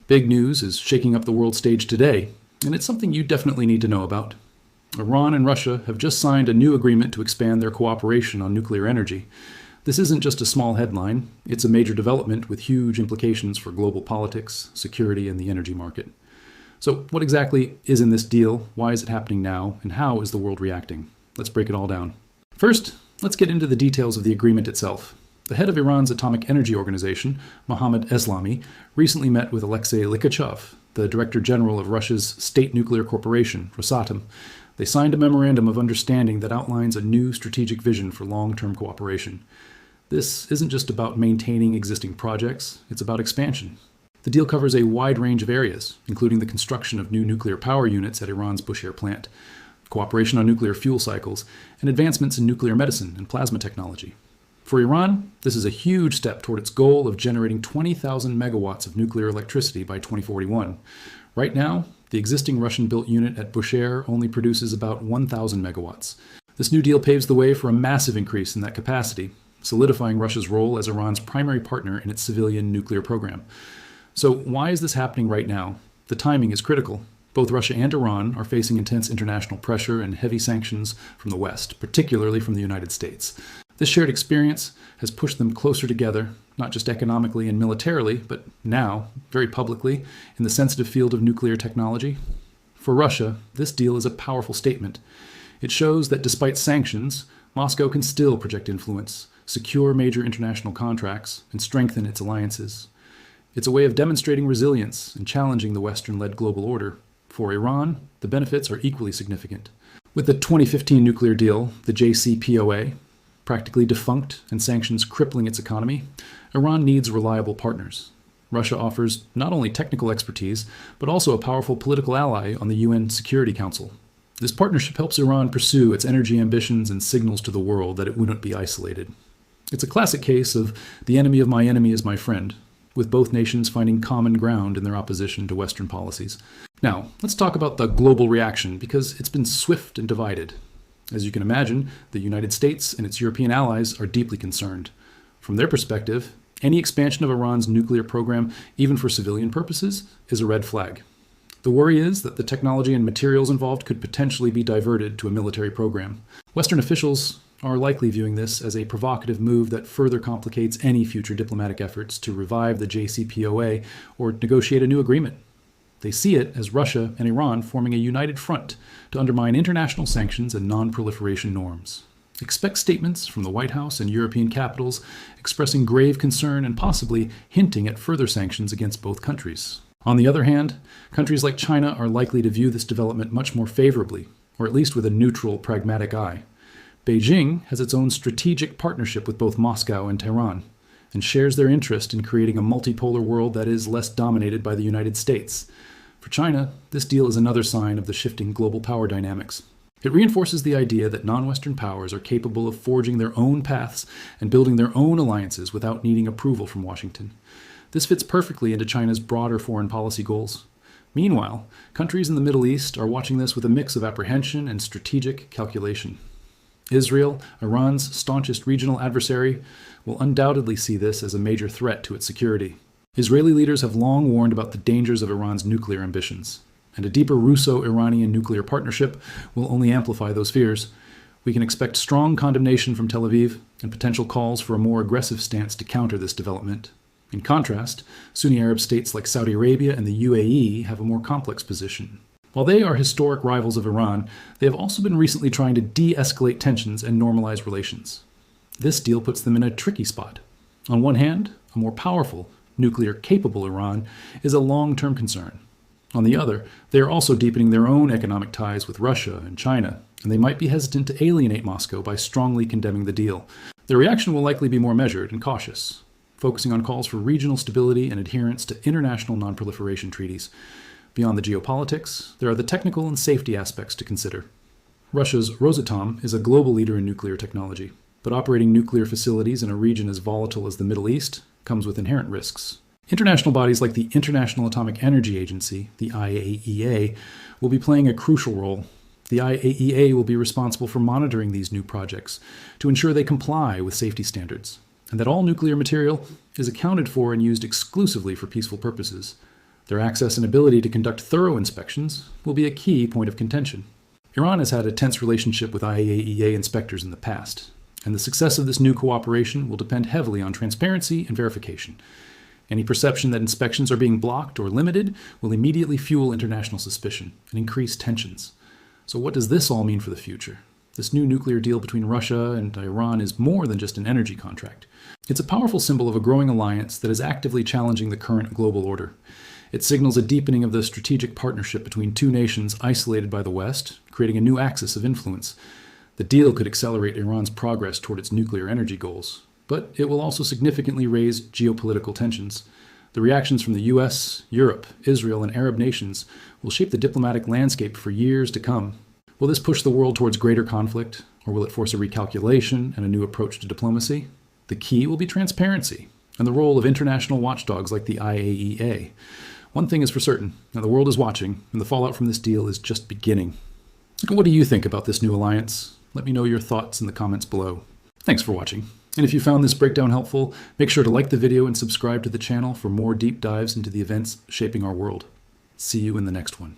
Big news is shaking up the world stage today, and it's something you definitely need to know about. Iran and Russia have just signed a new agreement to expand their cooperation on nuclear energy. This isn't just a small headline, it's a major development with huge implications for global politics, security, and the energy market. So what exactly is in this deal, why is it happening now, and how is the world reacting? Let's break it all down. First, let's get into the details of the agreement itself. The head of Iran's Atomic Energy Organization, Mohammad Eslami, recently met with Alexei Likhachov, the Director General of Russia's State Nuclear Corporation, Rosatom. They signed a memorandum of understanding that outlines a new strategic vision for long-term cooperation. This isn't just about maintaining existing projects, it's about expansion. The deal covers a wide range of areas, including the construction of new nuclear power units at Iran's Bushehr plant, cooperation on nuclear fuel cycles, and advancements in nuclear medicine and plasma technology. For Iran, this is a huge step toward its goal of generating 20,000 megawatts of nuclear electricity by 2041. Right now, the existing Russian-built unit at Bushehr only produces about 1,000 megawatts. This new deal paves the way for a massive increase in that capacity, solidifying Russia's role as Iran's primary partner in its civilian nuclear program. So why is this happening right now? The timing is critical. Both Russia and Iran are facing intense international pressure and heavy sanctions from the West, particularly from the United States. This shared experience has pushed them closer together, not just economically and militarily, but now, very publicly, in the sensitive field of nuclear technology. For Russia, this deal is a powerful statement. It shows that despite sanctions, Moscow can still project influence, secure major international contracts, and strengthen its alliances. It's a way of demonstrating resilience and challenging the Western-led global order. For Iran, the benefits are equally significant. With the 2015 nuclear deal, the JCPOA, practically defunct and sanctions crippling its economy, Iran needs reliable partners. Russia offers not only technical expertise, but also a powerful political ally on the UN Security Council. This partnership helps Iran pursue its energy ambitions and signals to the world that it wouldn't be isolated. It's a classic case of the enemy of my enemy is my friend, with both nations finding common ground in their opposition to Western policies. Now, let's talk about the global reaction, because it's been swift and divided. As you can imagine, the United States and its European allies are deeply concerned. From their perspective, any expansion of Iran's nuclear program, even for civilian purposes, is a red flag. The worry is that the technology and materials involved could potentially be diverted to a military program. Western officials are likely viewing this as a provocative move that further complicates any future diplomatic efforts to revive the JCPOA or negotiate a new agreement. They see it as Russia and Iran forming a united front to undermine international sanctions and non-proliferation norms. Expect statements from the White House and European capitals expressing grave concern and possibly hinting at further sanctions against both countries. On the other hand, countries like China are likely to view this development much more favorably, or at least with a neutral, pragmatic eye. Beijing has its own strategic partnership with both Moscow and Tehran, and shares their interest in creating a multipolar world that is less dominated by the United States. For China, this deal is another sign of the shifting global power dynamics. It reinforces the idea that non-Western powers are capable of forging their own paths and building their own alliances without needing approval from Washington. This fits perfectly into China's broader foreign policy goals. Meanwhile, countries in the Middle East are watching this with a mix of apprehension and strategic calculation. Israel, Iran's staunchest regional adversary, will undoubtedly see this as a major threat to its security. Israeli leaders have long warned about the dangers of Iran's nuclear ambitions, and a deeper Russo-Iranian nuclear partnership will only amplify those fears. We can expect strong condemnation from Tel Aviv and potential calls for a more aggressive stance to counter this development. In contrast, Sunni Arab states like Saudi Arabia and the UAE have a more complex position. While they are historic rivals of Iran, they have also been recently trying to de-escalate tensions and normalize relations. This deal puts them in a tricky spot. On one hand, a more powerful, nuclear-capable Iran is a long-term concern. On the other, they are also deepening their own economic ties with Russia and China, and they might be hesitant to alienate Moscow by strongly condemning the deal. Their reaction will likely be more measured and cautious, focusing on calls for regional stability and adherence to international non-proliferation treaties. Beyond the geopolitics, there are the technical and safety aspects to consider. Russia's Rosatom is a global leader in nuclear technology, but operating nuclear facilities in a region as volatile as the Middle East comes with inherent risks. International bodies like the International Atomic Energy Agency, the IAEA, will be playing a crucial role. The IAEA will be responsible for monitoring these new projects to ensure they comply with safety standards, and that all nuclear material is accounted for and used exclusively for peaceful purposes. Their access and ability to conduct thorough inspections will be a key point of contention. Iran has had a tense relationship with IAEA inspectors in the past, and the success of this new cooperation will depend heavily on transparency and verification. Any perception that inspections are being blocked or limited will immediately fuel international suspicion and increase tensions. So what does this all mean for the future? This new nuclear deal between Russia and Iran is more than just an energy contract. It's a powerful symbol of a growing alliance that is actively challenging the current global order. It signals a deepening of the strategic partnership between two nations isolated by the West, creating a new axis of influence. The deal could accelerate Iran's progress toward its nuclear energy goals, but it will also significantly raise geopolitical tensions. The reactions from the US, Europe, Israel, and Arab nations will shape the diplomatic landscape for years to come. Will this push the world towards greater conflict, or will it force a recalculation and a new approach to diplomacy? The key will be transparency and the role of international watchdogs like the IAEA. One thing is for certain, now the world is watching, and the fallout from this deal is just beginning. What do you think about this new alliance? Let me know your thoughts in the comments below. Thanks for watching. And if you found this breakdown helpful, make sure to like the video and subscribe to the channel for more deep dives into the events shaping our world. See you in the next one.